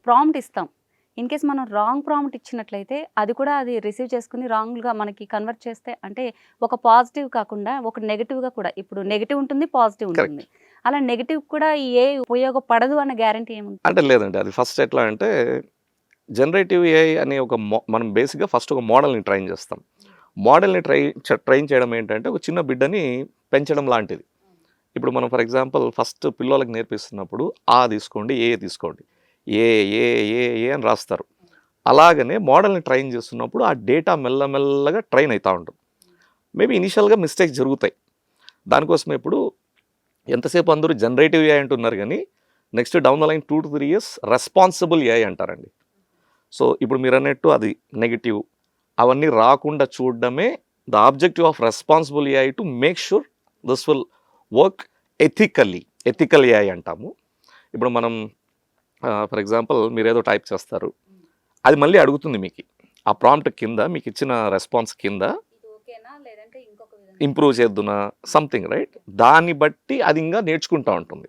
Prompt ఇస్తాం. In case మనం wrong prompt ఇచ్చినట్లయితే అది కూడా అది రిసీవ్ చేసుకుని రాంగ్‌గా మనకి కన్వర్ట్ చేస్తే అంటే ఒక పాజిటివ్ కాకుండా ఒక నెగెటివ్‌గా కూడా ఇప్పుడు నెగెటివ్ ఉంటుంది, పాజిటివ్ కరెక్ట్. ఉంటుంది. అలా నెగెటివ్ కూడా ఈ ఏఐ ఉపయోగపడదు అన్న గ్యారంటీ ఏముంది? అంటే లేదండి. అది ఫస్ట్ ఎట్లా అంటే జనరేటివ్ ఏఐ అనే ఒక మనం బేసిక్‌గా ఫస్ట్ ఒక మోడల్‌ని ట్రైన్ చేస్తాం. మోడల్‌ని ట్రైన్ చేయడం ఏంటంటే ఒక చిన్న బిడ్డని పెంచడం లాంటిది. ఇప్పుడు మనం ఫర్ ఎగ్జాంపుల్ ఫస్ట్ పిల్లోళ్ళకి నేర్పిస్తున్నప్పుడు తీసుకోండి, ఏ తీసుకోండి. ఏ ఏ ఏ ఏ అని రాస్తారు. అలాగనే మోడల్‌ని ట్రైన్ చేస్తున్నప్పుడు ఆ డేటా మెల్లమెల్లగా ట్రైన్ అయితా ఉంటుంది. మేబీ ఇనిషియల్‌గా మిస్టేక్స్ జరుగుతాయి. దానికోసమే ఇప్పుడు ఎంతసేపు అందరూ జనరేటివ్ ఏఐ అంటున్నారు కానీ next down the line 2 to 3 years responsible AI అంటారండి. సో ఇప్పుడు మీరు అన్నట్టు అది నెగటివ్ అవన్నీ రాకుండా చూడడమే the objective of responsible AI to make sure this will work ethical AI అంటాము. ఇప్పుడు మనం ఫర్ ఎగ్జాంపుల్ మీరు ఏదో టైప్ చేస్తారు, అది మళ్ళీ అడుగుతుంది మీకు ఆ ప్రాంప్ట్ కింద మీకు ఇచ్చిన రెస్పాన్స్ కింద ఇంప్రూవ్ చేద్దునా సంథింగ్ రైట్, దాన్ని బట్టి అది ఇంకా నేర్చుకుంటూ ఉంటుంది.